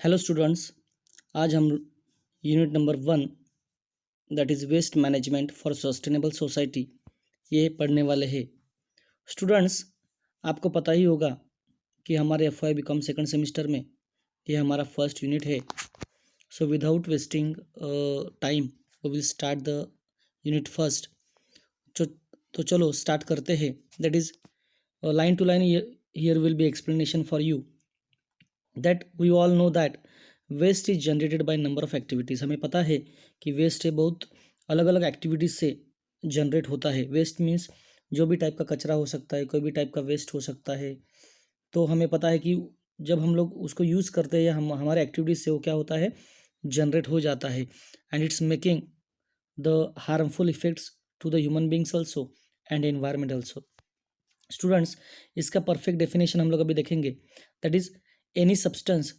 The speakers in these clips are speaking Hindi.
Hello students. आज हम unit number 1 that is waste management for sustainable society ये पढ़ने वाले हैं। स्टूडेंट्स, आपको पता ही होगा कि हमारे FY बीकॉम सेकंड सेमेस्टर में ये हमारा फर्स्ट यूनिट है। So without wasting time we will start the unit first. तो चलो स्टार्ट करते हैं। That is line to line here will be explanation for you that we all know that waste is generated by number of activities. हमें पता है कि वेस्ट है बहुत अलग अलग एक्टिविटीज़ से जनरेट होता है। वेस्ट मीन्स जो भी टाइप का कचरा हो सकता है, कोई भी टाइप का वेस्ट हो सकता है। तो हमें पता है कि जब हम लोग उसको यूज़ करते हैं या हमारे एक्टिविटीज़ से वो क्या होता है, जनरेट हो जाता है and it's making the harmful effects to the human beings also and environment also. Students, इसका परफेक्ट डेफिनेशन हम लोग अभी देखेंगे। That is any substance,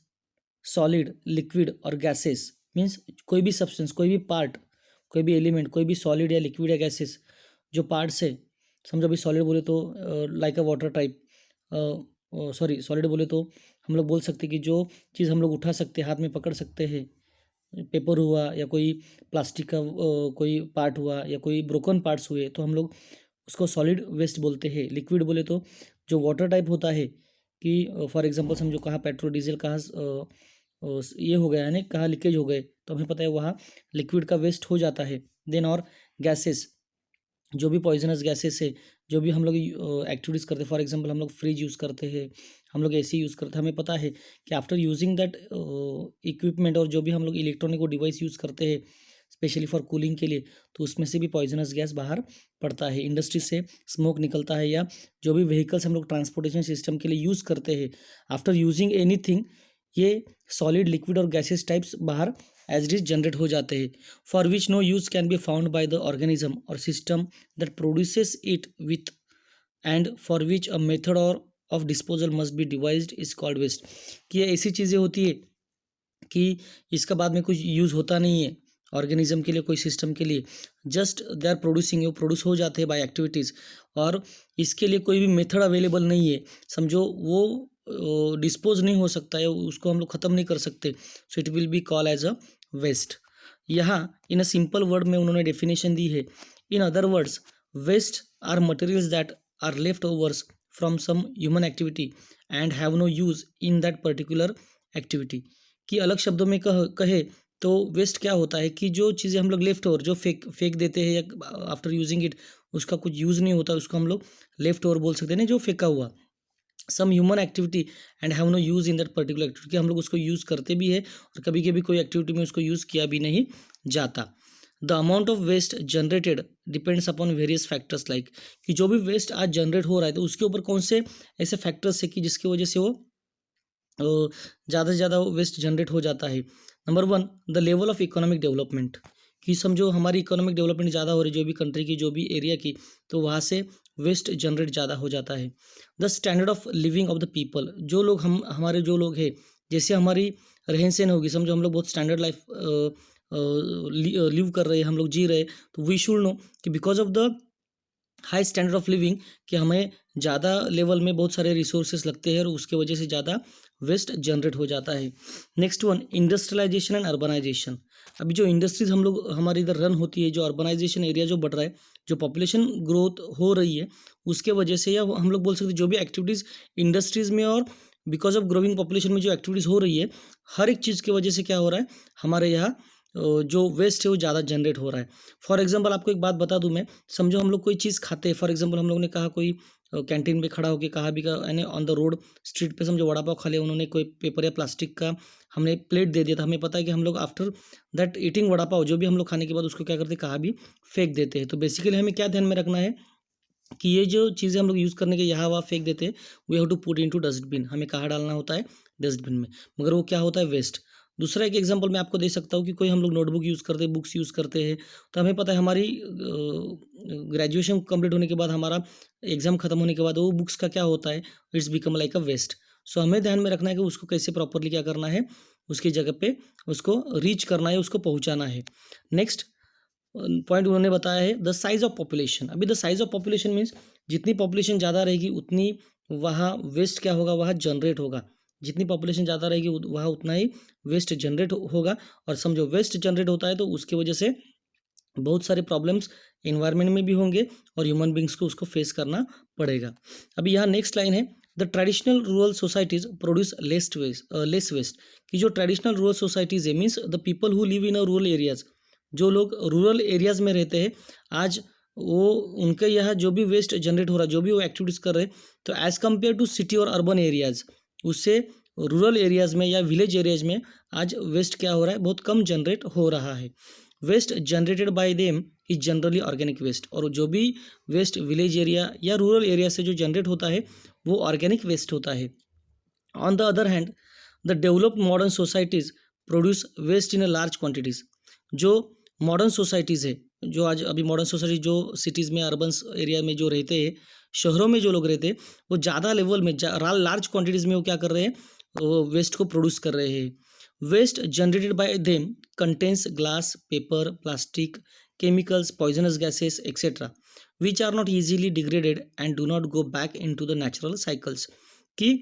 solid, liquid और गैसेस मीन्स कोई भी सब्सटेंस, कोई भी पार्ट, कोई भी एलिमेंट, कोई भी सॉलिड या लिक्विड या गैसेस जो पार्ट्स है। समझो अभी सॉलिड बोले तो लाइक अ वाटर टाइप, सॉरी सॉलिड बोले तो हम लोग बोल सकते हैं कि जो चीज़ हम लोग उठा सकते हैं, हाथ में पकड़ सकते हैं, पेपर हुआ या कोई प्लास्टिक का कोई पार्ट हुआ या कोई ब्रोकन पार्ट्स हुए, तो हम लोग उसको सॉलिड वेस्ट बोलते हैं। लिक्विड बोले तो जो वाटर टाइप होता है कि फॉर एग्जांपल समझो कहाँ पेट्रोल डीजल कहाँ ये हो गया है ना, कहाँ लीकेज हो गए, तो हमें पता है वहाँ लिक्विड का वेस्ट हो जाता है। देन और गैसेस, जो भी पॉइजनस गैसेस है, जो भी हम लोग एक्टिविटीज़ करते हैं, फॉर एग्जांपल हम लोग फ्रिज यूज़ करते हैं, हम लोग AC यूज़ करते हैं। हमें पता है कि आफ्टर यूजिंग दैट इक्विपमेंट और जो भी हम लोग इलेक्ट्रॉनिक डिवाइस यूज़ करते हैं स्पेशली फॉर कूलिंग के लिए, तो उसमें से भी पॉइजनस गैस बाहर पड़ता है। इंडस्ट्री से स्मोक निकलता है या जो भी व्हीकल्स हम लोग ट्रांसपोर्टेशन सिस्टम के लिए यूज़ करते हैं, आफ्टर यूजिंग एनीथिंग ये सॉलिड, लिक्विड और गैसेस टाइप्स बाहर एज इट इज जनरेट हो जाते हैं। For which no use can be found by the organism or system that produces it with and for which a method or of disposal must be devised is called waste. कि ये ऐसी चीज़ें होती है कि इसका बाद में कुछ यूज़ होता नहीं है ऑर्गेनिज्म के लिए, कोई सिस्टम के लिए, जस्ट दे आर प्रोड्यूसिंग, वो प्रोड्यूस हो जाते हैं बाय एक्टिविटीज़, और इसके लिए कोई भी मेथड अवेलेबल नहीं है। समझो वो डिस्पोज नहीं हो सकता है, उसको हम लोग ख़त्म नहीं कर सकते, so it will be call as a waste. यहाँ इन अ सिंपल वर्ड में उन्होंने डेफिनेशन दी है। In other words, waste are materials that are left overs from some human activity and have no use in that particular activity. कि अलग शब्दों में कहे तो वेस्ट क्या होता है कि जो चीज़ें हम लोग लेफ्ट ओवर जो फेंक फेंक देते हैं या आफ्टर यूजिंग इट उसका कुछ यूज़ नहीं होता, उसको हम लोग लेफ्ट ओवर बोल सकते हैं ना, जो फेंका हुआ some human activity and have no use in that particular activity. हम लोग उसको यूज़ करते भी है और कभी कभी कोई एक्टिविटी में उसको यूज़ किया भी नहीं जाता। The amount of waste generated depends upon various factors like, कि जो भी वेस्ट आज जनरेट हो रहा है तो उसके ऊपर कौन से ऐसे फैक्टर्स है कि जिसकी वजह से वो ज़्यादा से ज़्यादा वेस्ट जनरेट हो जाता है। Number 1, the level of economic development, कि समझो हमारी इकोनॉमिक डेवलपमेंट ज़्यादा हो रही है जो भी कंट्री की, जो भी एरिया की, तो वहाँ से वेस्ट जनरेट ज़्यादा हो जाता है। The standard of living of the people, जो लोग हमारे जो लोग हैं, जैसे हमारी रहन सहन होगी, समझो हम लोग बहुत स्टैंडर्ड लाइफ लिव कर रहे हैं, हम लोग जी रहे हैं, तो वी शुड नो कि because of the high standard of living कि हमें ज़्यादा लेवल में बहुत सारे रिसोर्सेज लगते हैं और उसके वजह से ज़्यादा वेस्ट जनरेट हो जाता है। Next one, industrialization and urbanization. अभी जो इंडस्ट्रीज हम लोग हमारे इधर रन होती है, जो अर्बनाइजेशन एरिया जो बढ़ रहा है, जो पॉपुलेशन ग्रोथ हो रही है, उसके वजह से, या हम लोग बोल सकते हैं जो भी एक्टिविटीज़ इंडस्ट्रीज में और बिकॉज ऑफ ग्रोइंग पॉपुलेशन में जो एक्टिविटीज़ हो रही है, हर एक चीज़ की वजह से क्या हो रहा है, हमारे यहाँ जो वेस्ट है वो ज़्यादा जनरेट हो रहा है। फॉर एग्जांपल आपको एक बात बता दूं मैं, समझो हम लोग कोई चीज़ खाते हैं, फॉर एग्जांपल हम लोग ने कहा कोई कैंटीन में खड़ा होकर कहा भी, यानी ऑन द रोड स्ट्रीट पे समझो वड़ा पाव खा लिया, उन्होंने कोई पेपर या प्लास्टिक का हमने प्लेट दे दिया था। हमें पता है कि हम लोग after that eating vada pav, जो भी हम लोग खाने के बाद उसको क्या करते हैं, कहा भी फेंक देते हैं। तो बेसिकली हमें क्या ध्यान में रखना है कि ये जो चीज़ें हम लोग यूज़ करने के यहाँ वहाँ फेंक देते हैं, we have to put into dustbin, हमें कहाँ डालना होता है, डस्टबिन में, मगर वो क्या होता है, वेस्ट। दूसरा एक एग्जांपल मैं आपको दे सकता हूँ कि कोई हम लोग नोटबुक यूज़ करते हैं, बुक्स यूज़ करते हैं, तो हमें पता है हमारी ग्रेजुएशन कंप्लीट होने के बाद, हमारा एग्ज़ाम खत्म होने के बाद वो बुक्स का क्या होता है, it's become like a waste. So हमें ध्यान में रखना है कि उसको कैसे प्रॉपरली क्या करना है, उसकी जगह पे उसको रीच करना है, उसको पहुँचाना है। नेक्स्ट पॉइंट उन्होंने बताया है द साइज ऑफ पॉपुलेशन। अभी the size of population means जितनी पॉपुलेशन ज़्यादा रहेगी उतनी वहाँ वेस्ट क्या होगा, वहाँ जनरेट होगा। जितनी पॉपुलेशन ज़्यादा रहेगी वहाँ उतना ही वेस्ट जनरेट होगा। और समझो वेस्ट जनरेट होता है तो उसकी वजह से बहुत सारे प्रॉब्लम्स इन्वायरमेंट में भी होंगे और ह्यूमन बींग्स को उसको फेस करना पड़ेगा। अभी यहाँ नेक्स्ट लाइन है, the traditional rural societies produce less waste. कि जो ट्रेडिशनल रूरल सोसाइटीज है means the people who live in a rural areas, जो लोग रूरल एरियाज में रहते हैं, आज वो उनके यहाँ जो भी वेस्ट जनरेट हो रहा है, जो भी वो एक्टिविटीज़ कर रहे हैं, तो एज़ कम्पेयर टू सिटी और अर्बन एरियाज, उससे रूरल एरियाज में या विलेज एरियाज में आज वेस्ट क्या हो रहा है, बहुत कम जनरेट हो रहा है। Waste generated by them is generally organic waste. और जो भी वेस्ट विलेज एरिया या रूरल एरिया से जो जनरेट होता है वो ऑर्गेनिक वेस्ट होता है। On the other hand the developed modern societies produce waste in a large quantities. जो मॉडर्न सोसाइटीज़ है, जो आज अभी मॉडर्न सोसाइटी जो सिटीज़ में अर्बन एरिया में जो रहते हैं, शहरों में जो लोग रहते हैं, वो ज़्यादा लेवल में लार्ज क्वांटिटीज़ में वो क्या कर रहे हैं, वो वेस्ट को प्रोड्यूस कर रहे हैं। Waste generated by them contains glass, paper, plastic, chemicals, poisonous gases, etc., which are not easily degraded and do not go back into the natural cycles। कि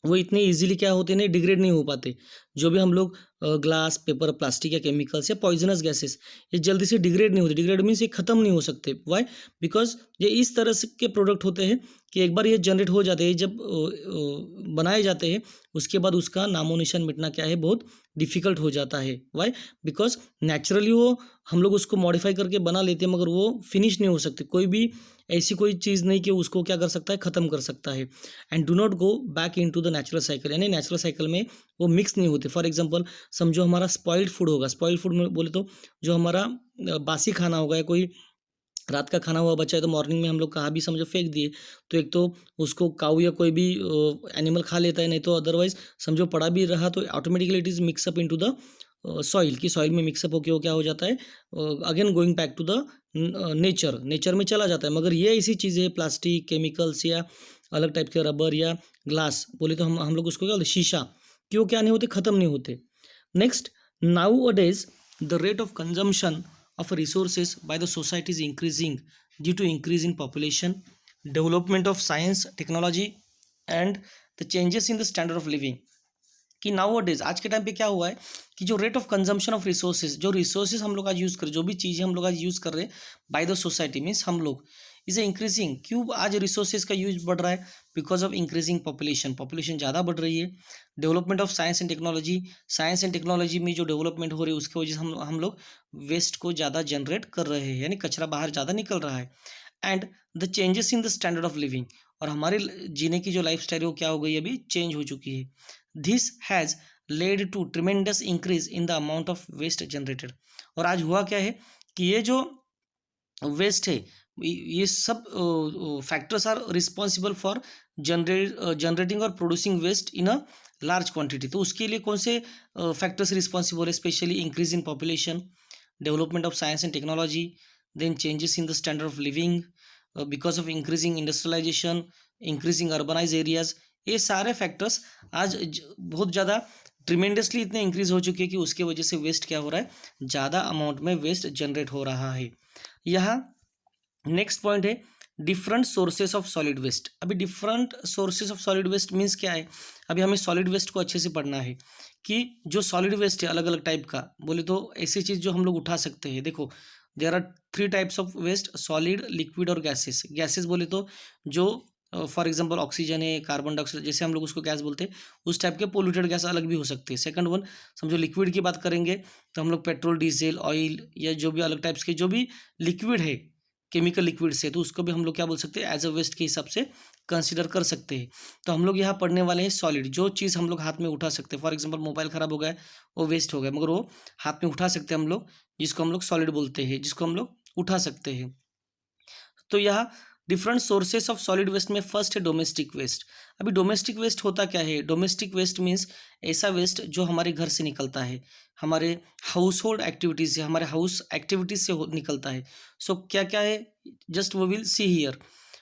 वो इतने इजीली क्या होते नहीं, डिग्रेड नहीं हो पाते। जो भी हम लोग ग्लास, पेपर, प्लास्टिक या केमिकल्स या पॉइजनस गैसेस, ये जल्दी से डिग्रेड नहीं होते। डिग्रेड मीन्स ये खत्म नहीं हो सकते। वाई? बिकॉज ये इस तरह से के प्रोडक्ट होते हैं कि एक बार ये जनरेट हो जाते हैं, जब बनाए जाते हैं, उसके बाद उसका नामो निशान मिटना क्या है, बहुत डिफिकल्ट हो जाता है। वाई? बिकॉज नेचुरली वो हम लोग उसको मॉडिफाई करके बना लेते हैं, मगर वो फिनिश नहीं हो सकते। कोई भी ऐसी कोई चीज़ नहीं कि उसको क्या कर सकता है, ख़त्म कर सकता है। And do not go back in to the natural cycle, यानी नेचुरल साइकिल में वो मिक्स नहीं होते। फॉर एग्जाम्पल समझो हमारा स्पॉइल्ड फूड होगा। स्पॉइल्ड फूड में बोले तो जो हमारा बासी खाना होगा, या कोई रात का खाना हुआ बचा है तो मॉर्निंग में हम लोग कहाँ भी समझो फेंक दिए, तो एक तो उसको काऊ या कोई भी एनिमल खा लेता है, नहीं तो अदरवाइज समझो पड़ा भी रहा तो automatically it is mix up into the soil. की सॉइल में मिक्सअप होकर वो क्या हो जाता है, again going back to the nature में चला जाता है। मगर ये ऐसी चीज़ें प्लास्टिक, केमिकल्स या अलग टाइप के रबर या ग्लास बोले तो हम लोग उसको क्या बोलते, शीशा, कि वो क्या नहीं होते, ख़त्म नहीं होते। Next, now a days the rate of consumption of resources by the society is increasing due to increase in population, development of science, technology and the changes in the standard of living। कि नाउ डेज आज के टाइम पे क्या हुआ है कि जो rate of consumption of resources, जो रिसोर्सेज हम लोग आज यूज़ कर रहे, जो भी चीज़ें हम लोग आज यूज़ कर रहे हैं बाय द सोसाइटी मीन्स हम लोग, इज ए इंक्रीजिंग। क्यों आज रिसोर्सेज का यूज बढ़ रहा है? Because of increasing population, population ज़्यादा बढ़ रही है। Development of science and technology, science and technology में जो डेवलपमेंट हो रही है उसकी वजह से हम लोग वेस्ट को ज़्यादा जनरेट कर रहे हैं, यानी कचरा बाहर ज़्यादा निकल रहा है। And the changes in the standard of living, और हमारे जीने की जो लाइफ स्टाइल है वो क्या हो गई, अभी चेंज हो चुकी है। This has led to tremendous increase in the amount of waste generated. और आज हुआ क्या है कि ये जो वेस्ट है, ये सब factors are responsible for generating और producing waste in a large quantity. तो उसके लिए कौन से फैक्टर्स रिस्पॉन्सिबल है? Specially increase in population, development of science and technology, then changes in the standard of living because of increasing industrialisation, increasing urbanise areas. ये सारे फैक्टर्स आज बहुत ज़्यादा ट्रिमेंडसली इतने इंक्रीज हो चुके हैं कि उसके वजह से वेस्ट क्या हो रहा है, ज़्यादा अमाउंट में वेस्ट जनरेट हो रहा है। यहाँ नेक्स्ट पॉइंट है different sources of solid waste. अभी different sources of solid waste means क्या है? अभी हमें सॉलिड वेस्ट को अच्छे से पढ़ना है कि जो सॉलिड वेस्ट है अलग अलग टाइप का, बोले तो ऐसी चीज़ जो हम लोग उठा सकते हैं। देखो there are 3 types of waste, solid, liquid और गैसेस। गैसेस बोले तो जो फॉर एग्जांपल ऑक्सीजन है, कार्बन डाइऑक्साइड, जैसे हम लोग उसको गैस बोलते हैं, उस टाइप के पोल्यूटेड गैस अलग भी हो सकते हैं। सेकंड वन, समझो लिक्विड की बात करेंगे तो हम लोग पेट्रोल, डीजल, ऑयल या जो भी अलग टाइप्स के जो भी लिक्विड है, केमिकल लिक्विड से, तो उसको भी हम लोग क्या बोल सकते हैं, एज अ वेस्ट के हिसाब से कंसिडर कर सकते हैं। तो हम लोग यहाँ पढ़ने वाले हैं सॉलिड, जो चीज़ हम लोग हाथ में उठा सकते हैं। फॉर एग्जांपल मोबाइल ख़राब हो गया, वो वेस्ट हो गया, मगर वो हाथ में उठा सकते हैं हम लोग, जिसको हम लोग सॉलिड बोलते हैं, जिसको हम लोग उठा सकते हैं। तो यह different sources of solid waste में फर्स्ट है डोमेस्टिक वेस्ट। अभी डोमेस्टिक वेस्ट होता क्या है? डोमेस्टिक वेस्ट मीन्स ऐसा वेस्ट जो हमारे घर से निकलता है, हमारे हाउस होल्ड एक्टिविटीज़ से, हमारे हाउस एक्टिविटीज़ से निकलता है। सो क्या क्या है, just we will see here.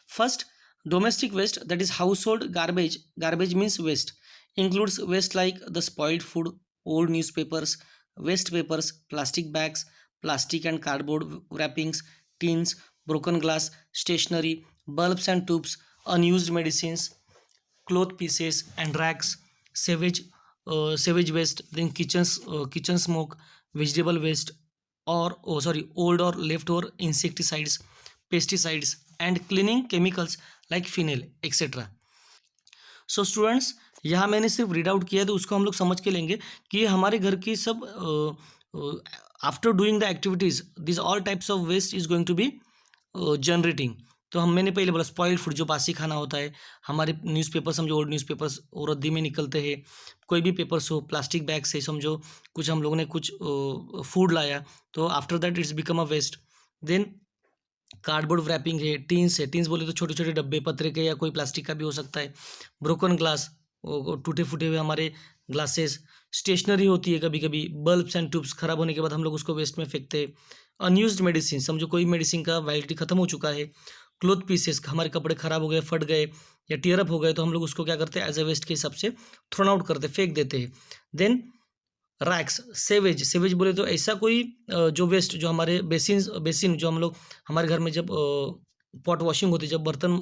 First, domestic waste that is household garbage. Garbage means waste, includes waste like the spoiled food, old newspapers, waste papers, plastic bags, plastic and cardboard wrappings, tins, broken glass, stationery, bulbs and tubes, unused medicines, cloth pieces and rags, sewage sewage waste, then kitchen smoke, vegetable waste और ओल्ड और left over insecticides, pesticides and cleaning chemicals like phenyl etcetera. So students, यहाँ मैंने सिर्फ रीड आउट किया है, तो उसको हम लोग समझ के लेंगे कि ये हमारे घर की सब after doing the activities this all types of waste is going to be generating. तो मैंने पहले बोला स्पॉइल्ड फूड, जो बासी खाना होता है, हमारे न्यूज़पेपर समझो, ओल्ड न्यूज़पेपर्स और रद्दी में निकलते हैं, कोई भी पेपर्स हो, प्लास्टिक बैग से समझो, कुछ हम लोगों ने कुछ फूड लाया, तो after that it's become a waste. Then cardboard wrapping है, टीन्स बोले तो छोटे छोटे डब्बे पतरे के या कोई प्लास्टिक का भी हो सकता है, ब्रोकन ग्लास, टूटे फूटे हुए हमारे ग्लासेस, स्टेशनरी होती है, कभी कभी बल्ब्स एंड ट्यूब्स खराब होने के बाद हम लोग उसको वेस्ट में फेंकते हैं, अनयूज्ड मेडिसिन, समझो कोई मेडिसिन का वैलिडिटी खत्म हो चुका है, क्लोथ पीसेस, हमारे कपड़े खराब हो गए, फट गए या टीयर अप हो गए, तो हम लोग उसको क्या करते हैं, एज अ वेस्ट के हिसाब से थ्रोन आउट करते, फेंक देते हैं। देन रैक्स, सेवेज बोले तो ऐसा कोई जो वेस्ट, जो हमारे बेसिन जो हम लोग हमारे घर में जब पॉट वॉशिंग होती है, जब बर्तन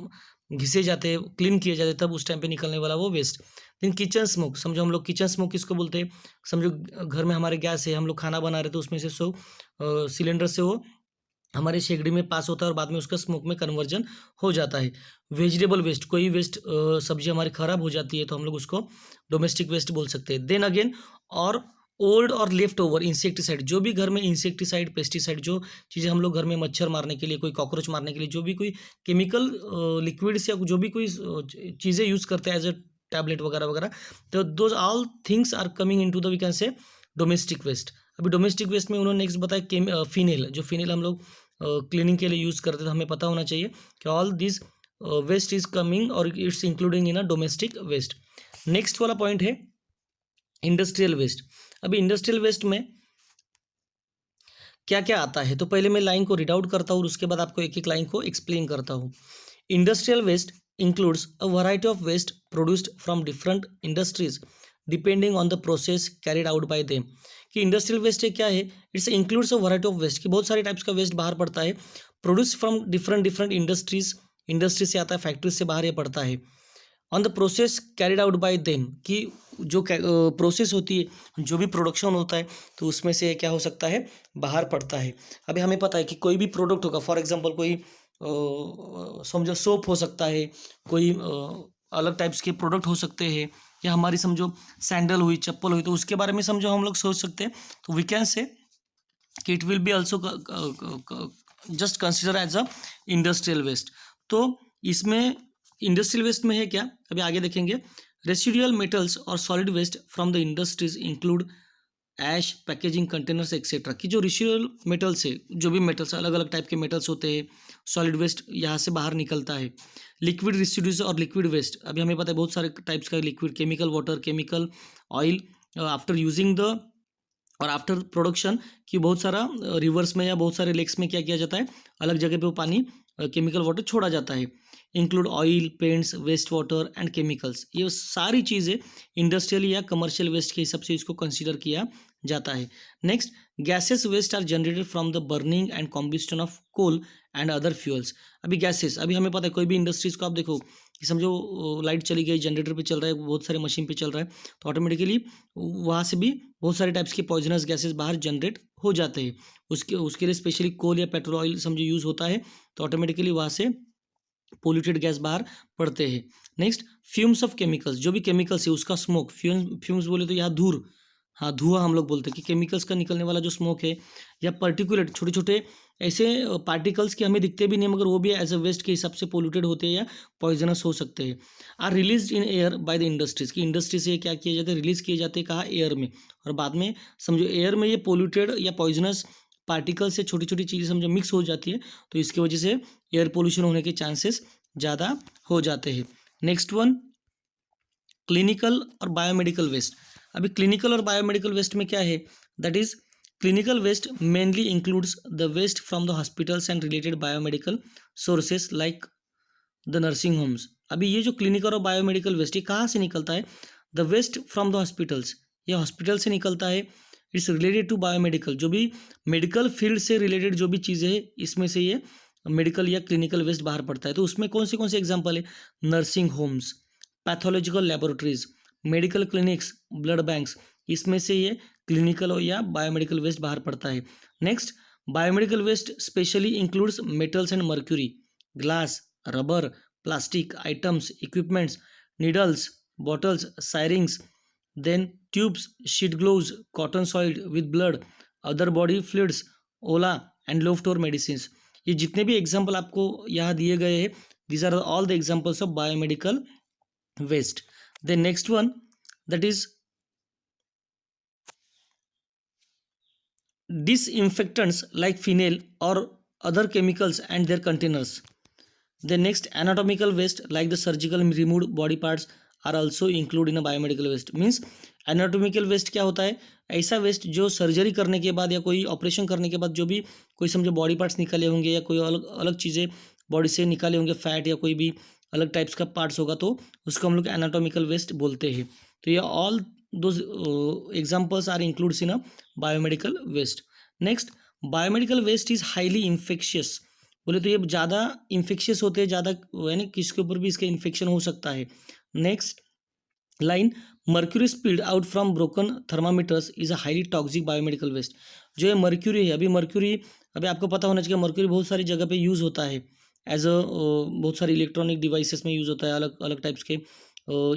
घिसे जाते हैं, क्लीन किए जाते हैं, तब उस टाइम पे निकलने वाला वो वेस्ट। देन किचन स्मोक, समझो हम लोग किचन स्मोक किसको बोलते हैं, समझो घर में हमारे गैस है, हम लोग खाना बना रहे तो उसमें से सिलेंडर से वो हमारे शेगड़ी में पास होता है और बाद में उसका स्मोक में कन्वर्जन हो जाता है। वेजिटेबल वेस्ट, कोई वेस्ट सब्जी हमारी खराब हो जाती है तो हम लोग उसको डोमेस्टिक वेस्ट बोल सकते हैं। देन अगेन, और ओल्ड और लेफ्ट ओवर इंसेक्टिसाइड, जो भी घर में इंसेक्टिसाइड, पेस्टिसाइड, जो चीज़ें हम लोग घर में मच्छर मारने के लिए, कोई कॉकरोच मारने के लिए, जो भी कोई केमिकल लिक्विड्स या जो भी कोई चीज़ें यूज़ करते हैं एज अ टैबलेट वगैरह वगैरह, तो those all things are coming in to the we can say domestic waste. अभी डोमेस्टिक वेस्ट में उन्होंने नेक्स्ट बताया फिनेल, जो फिनेल हम लोग क्लीनिंग के लिए यूज़ करते, तो हमें पता होना चाहिए कि all this waste is coming और it's including in a domestic waste. Next वाला पॉइंट है इंडस्ट्रियल वेस्ट। अभी इंडस्ट्रियल वेस्ट में क्या क्या आता है, तो पहले मैं लाइन को रीड आउट करता हूँ और उसके बाद आपको एक एक लाइन को एक्सप्लेन करता हूँ। Industrial waste includes a variety of waste produced from different industries depending on the process carried out by them. कि इंडस्ट्रियल वेस्ट क्या है, it's includes a variety of waste, कि बहुत सारे टाइप्स का वेस्ट बाहर पड़ता है, produce from different different industries, industry से आता है, फैक्ट्री से बाहर ये पड़ता है, on the process carried out by them, कि जो प्रोसेस होती है, जो भी प्रोडक्शन होता है, तो उसमें से क्या हो सकता है, बाहर पड़ता है। अभी हमें पता है कि कोई भी प्रोडक्ट होगा, फॉर एग्जांपल कोई समझो सोप हो सकता है, कोई अलग टाइप्स के प्रोडक्ट हो सकते हैं, या हमारी समझो सैंडल हुई, चप्पल हुई, तो उसके बारे में समझो हम लोग सोच सकते हैं, तो वी कैन से कि it will be also just consider as a industrial waste. तो इसमें इंडस्ट्रियल वेस्ट में है क्या, अभी आगे देखेंगे। रेसिडुअल मेटल्स और solid waste from the industries include ash, packaging containers etcetera, कि जो रेसिडुअल मेटल्स है, जो भी मेटल्स, अलग अलग टाइप के मेटल्स होते हैं, सॉलिड वेस्ट यहाँ से बाहर निकलता है। लिक्विड रेसिड्यूज और लिक्विड वेस्ट, अभी हमें पता है बहुत सारे टाइप्स का liquid, chemical water, chemical oil, after using the और आफ्टर प्रोडक्शन, कि बहुत सारा रिवर्स में या बहुत सारे लेक्स में क्या किया जाता है, अलग जगह पे वो पानी केमिकल वाटर छोड़ा जाता है। Include oil, paints, waste water and chemicals, ये सारी चीज़ें इंडस्ट्रियल या कमर्शियल वेस्ट के हिसाब से इसको कंसीडर किया जाता है। Next, gases waste are generated from the burning and combustion of coal and other fuels. अभी गैसेस, अभी हमें पता है कोई भी इंडस्ट्रीज को आप देखो कि समझो लाइट चली गई, जनरेटर पे चल रहा है, बहुत सारे मशीन पे चल रहा है, तो ऑटोमेटिकली वहाँ से भी बहुत सारे टाइप्स के पॉइजनस गैसेस बाहर जनरेट हो जाते हैं। उसके उसके लिए स्पेशली कोल या पेट्रोल ऑयल समझो यूज़ होता है, तो ऑटोमेटिकली वहाँ से पोल्यूटेड गैस बाहर पड़ते हैं। नेक्स्ट, फ्यूम्स ऑफ केमिकल्स, जो भी केमिकल्स है उसका स्मोक, फ्यूम्स बोले तो यहाँ धूर, हाँ धुआं हम लोग बोलते हैं, कि केमिकल्स का निकलने वाला जो स्मोक है, या पर्टिकुलेट छोटे छोटे ऐसे पार्टिकल्स के हमें दिखते भी नहीं, मगर वो भी एज अ वेस्ट के हिसाब से पोल्यूटेड होते हैं या पॉइजनस हो सकते हैं। Are release in air by the industries, की इंडस्ट्री से क्या किए जाते हैं, रिलीज किए जाते हैं, कहाँ, एयर में, और बाद में समझो एयर में ये पोल्यूटेड या पॉइजनस पार्टिकल से छोटी छोटी चीज़ें समझो मिक्स हो जाती है, तो इसकी वजह से एयर पोल्यूशन होने के चांसेस ज़्यादा हो जाते हैं। नेक्स्ट वन, क्लिनिकल और बायोमेडिकल वेस्ट। अभी क्लिनिकल और बायोमेडिकल वेस्ट में क्या है, that is clinical waste mainly includes the waste from the hospitals and related biomedical sources like the nursing homes. अभी ये जो क्लिनिकल और बायोमेडिकल वेस्ट ये कहाँ से निकलता है, the waste from the hospitals, ये हॉस्पिटल से निकलता है, इट्स रिलेटेड टू बायोमेडिकल, जो भी मेडिकल फील्ड से रिलेटेड जो भी चीज़ें हैं, इसमें से ये मेडिकल या क्लिनिकल वेस्ट बाहर पड़ता है। तो उसमें कौन से एग्जाम्पल है, nursing homes, pathological laboratories, medical clinics, blood banks, इसमें से ये क्लिनिकल या बायोमेडिकल वेस्ट बाहर पड़ता है। Next, biomedical waste specially includes metals and mercury, glass, rubber, plastic items, equipments, needles, bottles, syringes, then tubes, sheet gloves, cotton soiled with blood, other body fluids, old and leftover medicine. ये जितने भी एग्जाम्पल आपको यहाँ दिए गए हैं, these are all the examples of biomedical waste. The next one that is disinfectants like phenyl or other chemicals and their containers. The next, anatomical waste like the surgical removed body parts are also included in a biomedical waste. Means anatomical waste क्या होता है? ऐसा वेस्ट जो सर्जरी करने के बाद या कोई ऑपरेशन करने के बाद जो भी कोई समझो बॉडी पार्ट्स निकाले होंगे या कोई अलग अलग चीज़ें बॉडी से निकाले होंगे, फैट या कोई भी अलग टाइप्स का पार्ट्स होगा, तो उसको हम लोग एनाटोमिकल वेस्ट बोलते हैं। तो ये all those examples are includes in a biomedical waste. Next, biomedical waste is highly infectious. बोले तो ये ज़्यादा इन्फेक्शियस होते हैं, ज़्यादा यानी किसके ऊपर भी इसका इन्फेक्शन हो सकता है। Next line, mercury speed out from broken thermometers is a highly toxic biomedical waste. जो ये मर्क्यूरी है, अभी आपको पता होना चाहिए मर्क्यूरी बहुत सारी जगह पे यूज़ होता है एज अ बहुत सारी इलेक्ट्रॉनिक डिवाइसेस में यूज़ होता है, अलग अलग टाइप्स के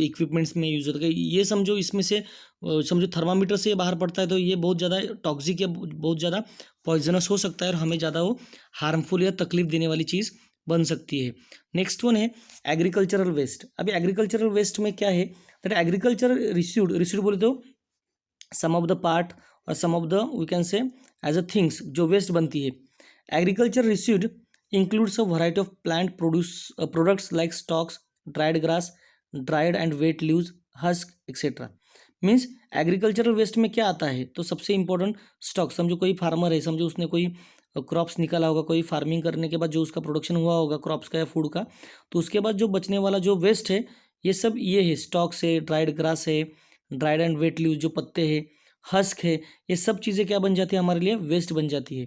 इक्विपमेंट्स में यूज़ होता है। ये समझो इसमें से समझो थर्मामीटर से ये बाहर पड़ता है, तो ये बहुत ज़्यादा टॉक्सिक या बहुत ज़्यादा पॉइजनस हो सकता है और हमें ज़्यादा वो हार्मफुल या तकलीफ देने वाली चीज़ बन सकती है। नेक्स्ट वन है एग्रीकल्चरल वेस्ट। अभी एग्रीकल्चरल वेस्ट में क्या है, दैट एग्रीकल्चर रिस्यूड बोले तो सम ऑफ द पार्ट और some of the we can say as a things जो वेस्ट बनती है। Agriculture residue includes a variety of plant products like stalks, dried grass, dried and wet leaves, husk etc. Means agricultural waste में क्या आता है, तो सबसे इंपॉर्टेंट स्टॉक। समझो कोई फार्मर है, समझो उसने कोई क्रॉप्स निकाला होगा, कोई फार्मिंग करने के बाद जो उसका प्रोडक्शन हुआ होगा क्रॉप्स का या फूड का, तो उसके बाद जो बचने वाला जो वेस्ट है, ये सब ये है, स्टॉक्स है, ड्राइड ग्रास है, ड्राइड एंड वेट लीव्स जो पत्ते हैं, हस्क है, ये सब चीज़ें क्या बन जाती है हमारे लिए, वेस्ट बन जाती है।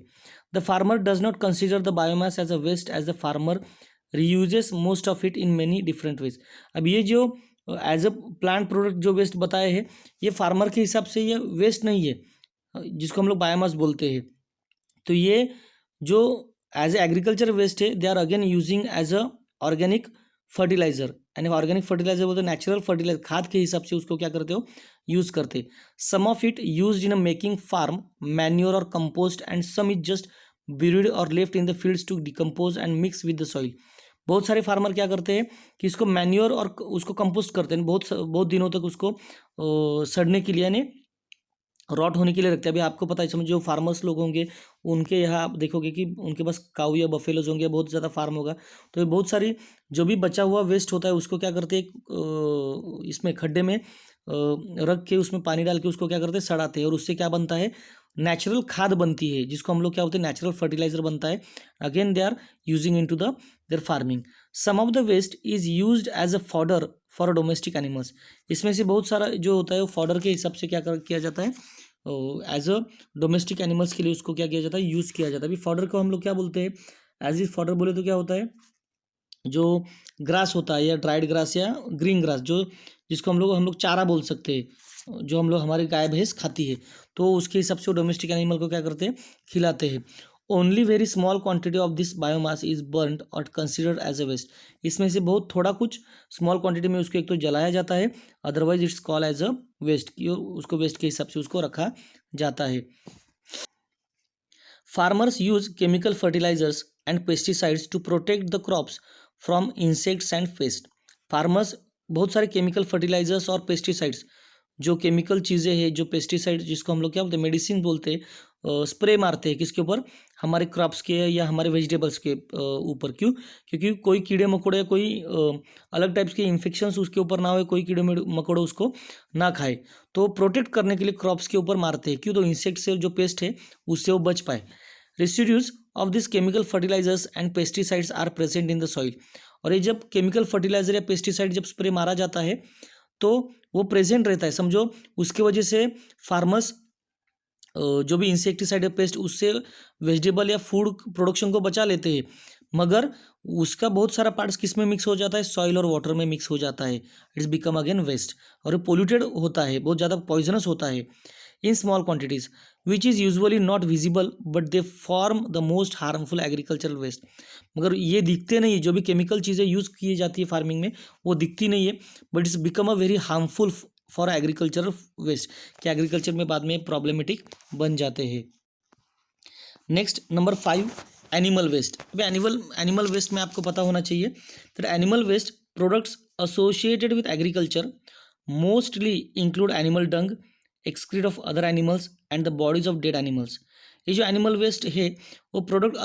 The farmer does not consider the biomass as a waste as the farmer reuses most of it in many different ways. अब ये जो एज अ प्लांट प्रोडक्ट जो वेस्ट बताए हैं, ये फार्मर के हिसाब से ये वेस्ट नहीं है जिसको हम लोग बायोमास बोलते हैं। तो ये जो एज ए एग्रीकल्चर वेस्ट है, they are again using as a organic fertiliser. यानी ऑर्गेनिक फर्टिलाइजर बोलते नेचुरल फर्टिलाइजर, खाद के हिसाब से उसको क्या करते हो, यूज करते। Some of it use in a making farm manure or compost and some is just buried or left in the fields to decompose and mix with the soil. बहुत सारे फार्मर क्या करते हैं कि इसको मैन्योर और उसको कंपोस्ट करते हैं, बहुत दिनों तक उसको सड़ने के लिए यानी रॉट होने के लिए रखते हैं। अभी आपको पता है, समझो जो फार्मर्स लोग होंगे उनके यहाँ आप देखोगे कि उनके पास काऊ या बफेलोज होंगे, बहुत ज़्यादा फार्म होगा, तो ये बहुत सारी जो भी बचा हुआ वेस्ट होता है उसको क्या करते हैं, इसमें खड्डे में रख के उसमें पानी डाल के उसको क्या करते हैं, सड़ाते हैं, और उससे क्या बनता है, नेचुरल खाद बनती है, जिसको हम लोग क्या बोलते हैं, नेचुरल फर्टिलाइजर बनता है। Again they are using in to the their farming. Some of the waste is use as a fodder for domestic animals. इसमें से बहुत सारा जो होता है वो फॉडर के हिसाब से क्या किया जाता है, एज अ डोमेस्टिक एनिमल्स के लिए उसको क्या किया जाता है, यूज़ किया जाता है। अभी फॉडर को हम लोग क्या बोलते हैं, एज इज फॉडर बोले तो क्या होता है, जो ग्रास होता है या ड्राइड ग्रास या ग्रीन ग्रास, जो जिसको हम लोग चारा बोल सकते हैं, जो हम लोग हमारी गाय भैंस खाती है, तो उसके हिसाब से डोमेस्टिक एनिमल को क्या करते हैं, खिलाते हैं। Only very small quantity of this biomass is burned और कंसिडर्ड एज अ वेस्ट। इसमें से बहुत थोड़ा कुछ स्मॉल क्वांटिटी में उसको एक तो जलाया जाता है, otherwise it's call as a waste, उसको वेस्ट के हिसाब से उसको रखा जाता है। Farmers use chemical fertilisers and pesticides to protect the crops from insects and pest. Farmers बहुत सारे केमिकल फर्टिलाइजर्स और पेस्टिसाइड्स, जो केमिकल चीज़ें हैं, जो पेस्टिसाइड जिसको हम लोग क्या बोलते हैं, मेडिसिन बोलते हैं, स्प्रे मारते हैं किसके ऊपर, हमारे क्रॉप्स के या हमारे वेजिटेबल्स के ऊपर। क्यों? क्योंकि कोई कीड़े मकोड़े या कोई अलग टाइप्स के इन्फेक्शंस उसके ऊपर ना हो, कोई कीड़े मकोड़े उसको ना खाए, तो प्रोटेक्ट करने के लिए क्रॉप्स के ऊपर मारते हैं। क्यों? तो इंसेक्ट से जो पेस्ट है उससे वो बच पाए। Residues of this chemical fertilisers and pesticides are present in the soil. और ये जब केमिकल फर्टिलाइजर या पेस्टिसाइड जब स्प्रे मारा जाता है तो वो प्रेजेंट रहता है, समझो उसके वजह से फार्मर्स जो भी इंसेक्टिसाइड या पेस्ट उससे वेजिटेबल या फूड प्रोडक्शन को बचा लेते हैं, मगर उसका बहुत सारा पार्ट्स किस में मिक्स हो जाता है, सॉइल और वाटर में मिक्स हो जाता है, इट्स बिकम अगेन वेस्ट, और पोल्यूटेड होता है, बहुत ज़्यादा पॉइजनस होता है in small quantities which is usually not visible but they form the most harmful agricultural waste। मगर ये दिखते नहीं, जो भी केमिकल चीज़ें यूज़ की जाती है फार्मिंग में वो दिखती नहीं है, but it's become a very harmful for agricultural waste, कि एग्रीकल्चर में बाद में प्रॉब्लमेटिक बन जाते हैं। Next number 5, animal waste. अभी एनिमल वेस्ट में आपको पता होना चाहिए that animal waste products associated with agriculture mostly include animal dung, excrete of other animals and the bodies of dead animals. ये जो एनिमल वेस्ट है वो प्रोडक्ट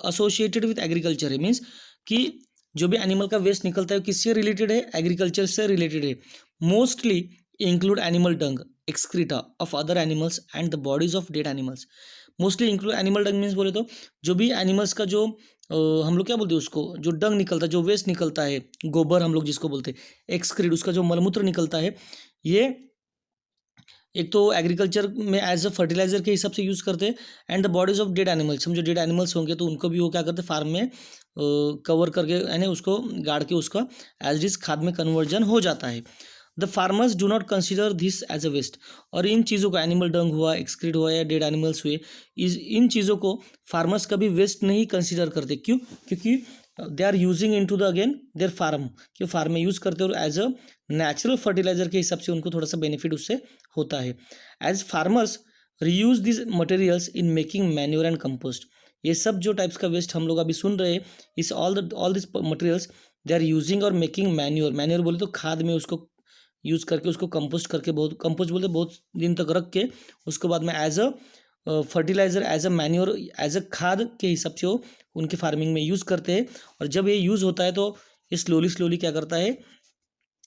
एसोसिएटेड विथ एग्रीकल्चर है, मीन्स कि जो भी एनिमल का वेस्ट निकलता है किससे रिलेटेड है, एग्रीकल्चर से रिलेटेड है। Mostly include animal Dang, excreta of other animals and the bodies of dead animals. Mostly include animal Dang means बोले तो जो भी एनिमल्स का जो हम लोग क्या बोलते हैं उसको, जो डंग निकलता है, जो वेस्ट निकलता है, गोबर हम लोग जिसको बोलते हैं, एक्सक्रीट उसका जो मलमूत्र निकलता है, ये एक तो एग्रीकल्चर में एज अ फर्टिलाइजर के हिसाब से यूज़ करते हैं, and the bodies of dead animals, हम जो डेड एनिमल्स होंगे तो उनको भी वो क्या करते हैं फार्म में कवर करके यानी उसको गाड़ के उसका एज इज खाद में कन्वर्जन हो जाता है। The farmers do not consider this as a waste, और इन चीज़ों को एनिमल डंग हुआ, एक्सक्रीट हुआ या डेड एनिमल्स हुए, इन चीज़ों को फार्मर्स कभी वेस्ट नहीं कंसिडर करते। क्यों? क्योंकि they are using in to the again their farm, क्यों फार्म में यूज़ करते और एज अ नेचुरल फर्टिलाइजर के हिसाब से उनको थोड़ा सा बेनिफिट उससे होता है। As farmers reuse this materials in making manure and compost. ये सब जो टाइप्स का वेस्ट हम लोग अभी सुन रहे हैं, इस all this materials they are using और मेकिंग मैन्योर बोले तो खाद में उसको यूज़ करके उसको कंपोस्ट करके, बहुत कंपोस्ट बोलते बहुत दिन तक रख के उसको बाद में as a fertiliser, as a manure, as a खाद के हिसाब से वो उनके फार्मिंग में यूज़ करते हैं। और जब ये यूज़ होता है तो ये स्लोली क्या करता है,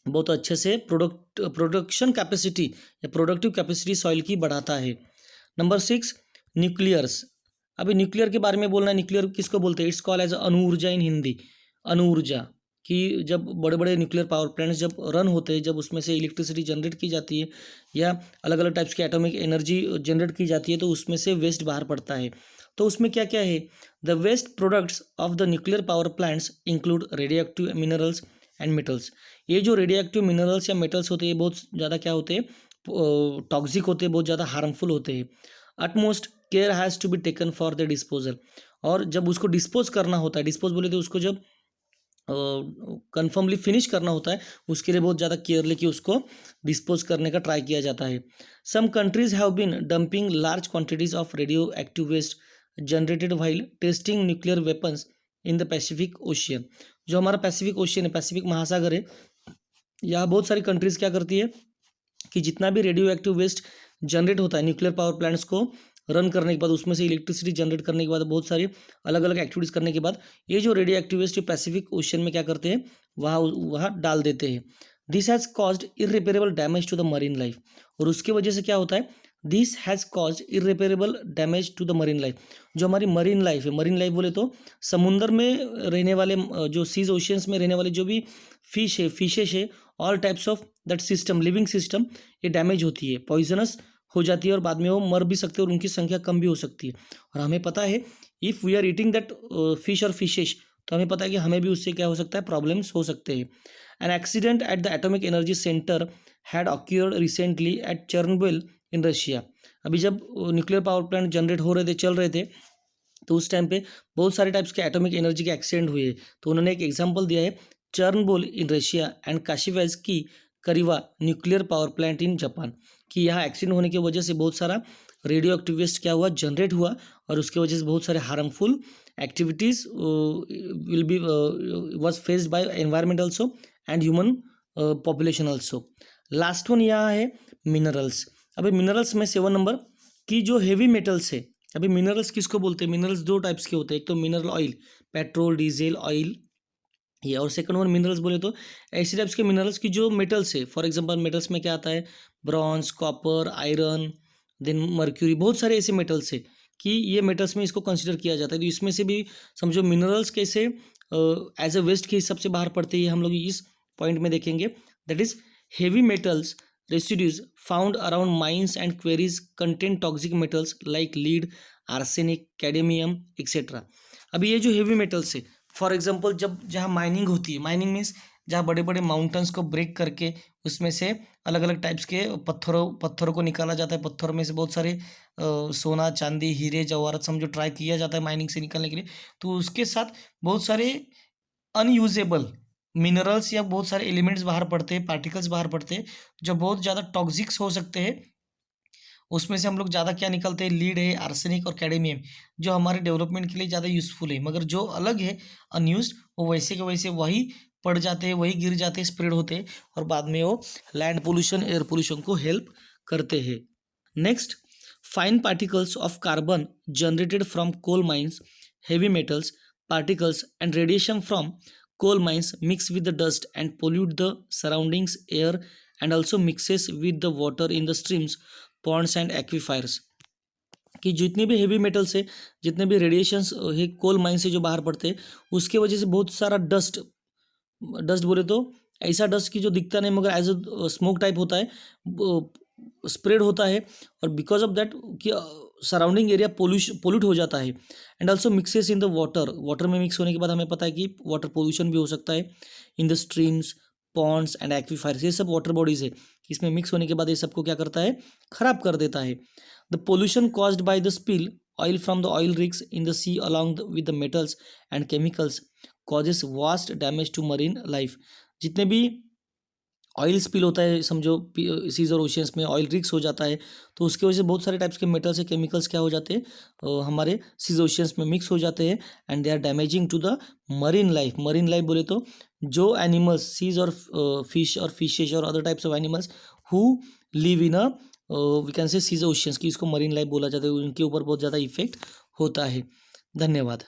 बहुत अच्छे से प्रोडक्शन कैपेसिटी या प्रोडक्टिव कैपेसिटी सॉइल की बढ़ाता है। Number 6, nuclears. अभी न्यूक्लियर के बारे में बोलना है, न्यूक्लियर किसको बोलते हैं, इट्स कॉल एज अणु ऊर्जा इन हिंदी, अणु ऊर्जा। कि जब बड़े बड़े न्यूक्लियर पावर प्लांट्स जब रन होते हैं, जब उसमें से इलेक्ट्रिसिटी जनरेट की जाती है या अलग अलग टाइप्स की एटॉमिक एनर्जी जनरेट की जाती है, तो उसमें से वेस्ट बाहर पड़ता है। तो उसमें क्या क्या है, the waste products of the nuclear power plants include radioactive minerals and metals. ये जो रेडियोएक्टिव मिनरल्स या मेटल्स होते हैं बहुत ज़्यादा क्या होते हैं, टॉक्सिक होते हैं, बहुत ज़्यादा हार्मफुल होते हैं। Utmost care has to be taken for the disposal, और जब उसको डिस्पोज करना होता है, डिस्पोज बोले तो उसको जब कन्फर्मली फिनिश करना होता है, उसके लिए बहुत ज़्यादा केयर लेके उसको डिस्पोज करने का ट्राई किया जाता है। Some countries have been dumping large quantities of radioactive waste generated while testing nuclear weapons in the Pacific Ocean. जो हमारा पैसिफिक ओशियन है, पैसिफिक महासागर है, यहाँ बहुत सारी कंट्रीज क्या करती है कि जितना भी रेडियो एक्टिव वेस्ट जनरेट होता है न्यूक्लियर पावर प्लांट्स को रन करने के बाद, उसमें से इलेक्ट्रिसिटी जनरेट करने के बाद, बहुत सारी अलग अलग एक्टिविटीज़ करने के बाद, ये जो radioactive waste Pacific Ocean में क्या करते हैं, वहाँ वहाँ डाल देते हैं। This has caused irreparable damage to the marine life, और उसकी वजह से क्या होता है, this has caused irreparable damage to the marine life. जो हमारी मरीन लाइफ है, मरीन लाइफ बोले तो समुंदर में रहने वाले जो सीज ओशियंस में रहने वाले जो भी फिशेश है, all types of that system, living system, ये डैमेज होती है, पॉइजनस हो जाती है, और बाद में वो मर भी सकते हैं और उनकी संख्या कम भी हो सकती है। और हमें पता है if we are eating that fish और फिशेश, तो हमें पता है कि हमें भी उससे क्या हो सकता है, प्रॉब्लम्स हो सकते हैं। An accident at the atomic energy centre had occurred recently at Chernobyl in Russia. अभी जब न्यूक्लियर पावर प्लांट जनरेट हो रहे थे, चल रहे थे, तो उस टाइम पे बहुत सारे टाइप्स के एटॉमिक एनर्जी के एक्सीडेंट हुए। तो उन्होंने एक एग्जांपल दिया है, Chernobyl in Russia and Kashiwazaki Kariwa nuclear power plant in Japan, कि यहाँ एक्सीडेंट होने की वजह से बहुत सारा रेडियो एक्टिव वेस्ट क्या हुआ, जनरेट हुआ, और उसकी वजह से बहुत सारे harmful activities will be was faced by environment also and human population also. Last one यहाँ है मिनरल्स। अभी मिनरल्स में 7 नंबर की जो हेवी मेटल्स है, अभी मिनरल्स किसको बोलते हैं, मिनरल्स 2 टाइप्स के होते हैं, एक तो mineral oil, petrol diesel oil ये, और सेकंड वन मिनरल्स बोले तो ऐसे टाइप्स के मिनरल्स की जो मेटल्स है, फॉर एग्जांपल मेटल्स में क्या आता है, bronze, copper, iron, then mercury, बहुत सारे ऐसे मेटल्स है कि ये मेटल्स में इसको कंसिडर किया जाता है। तो इसमें से भी समझो मिनरल्स कैसे एज अ वेस्ट के हिसाब से बाहर पड़ते हैं, हम लोग इस पॉइंट में देखेंगे। That is heavy metals residues found around mines and queries contain toxic metals like lead, arsenic, cadmium etcetera. अभी ये जो हेवी मेटल्स है, फॉर एग्जांपल जब जहाँ माइनिंग होती है, माइनिंग मीन्स जहाँ बड़े बड़े माउंटेन्स को ब्रेक करके उसमें से अलग अलग टाइप्स के पत्थरों को निकाला जाता है। पत्थरों में से बहुत सारे सोना चांदी हीरे जवाहरात समझो ट्राई किया जाता है माइनिंग से निकालने के लिए। तो उसके साथ बहुत सारे अनयूजेबल मिनरल्स या बहुत सारे एलिमेंट्स बाहर पड़ते हैं, पार्टिकल्स बाहर पड़ते हैं, जो बहुत ज़्यादा टॉक्सिक्स हो सकते हैं। उसमें से हम लोग ज़्यादा क्या निकलते हैं, लीड है, आर्सेनिक और कैडमियम, जो हमारे डेवलपमेंट के लिए ज़्यादा यूज़फुल है। मगर जो अलग है अनयूज्ड, वो वैसे के वैसे वही पड़ जाते हैं, वही गिर जाते हैं, स्प्रेड होते हैं और बाद में वो लैंड पोल्यूशन, एयर पोल्यूशन को हेल्प करते हैं। Next, fine particles of carbon generated from coal mines, heavy metals particles and radiation from coal mines mix with the dust and pollute the surroundings air and also mixes with the water in the streams, ponds and aquifers। कि जितने भी हेवी मेटल्स है, जितने भी रेडिएशंस है कोल माइन से जो बाहर पड़ते हैं, उसके वजह से बहुत सारा डस्ट, डस्ट बोले तो ऐसा डस्ट की जो दिखता नहीं मगर एज अ स्मोक टाइप होता है, स्प्रेड होता है और बिकॉज ऑफ दैट कि सराउंडिंग एरिया पोल्यूट हो जाता है। And also mixes in the water, water में मिक्स होने के बाद हमें पता है कि वाटर पोल्यूशन भी हो सकता है। In the streams, ponds and aquifers, ये सब वाटर बॉडीज है, इसमें मिक्स होने के बाद ये सबको क्या करता है, खराब कर देता है। The pollution caused by the spill oil from the oil rigs in the sea along with the metals and chemicals causes vast damage to marine life. जितने भी ऑयल स्पिल होता है समझो सीज और ओशियंस में ऑयल रिग्स हो जाता है, तो उसकी वजह से बहुत सारे टाइप्स के मेटल्स से केमिकल्स क्या हो जाते हैं, हमारे सीज ओशियंस में मिक्स हो जाते हैं and they are damaging to the marine life. Marine life बोले तो जो एनिमल्स सीज और फिश और फिशेज और other types of animals who live in a we can say seas oceans की, इसको मरीन लाइफ बोला जाता है, उनके ऊपर बहुत ज़्यादा इफेक्ट होता है। धन्यवाद।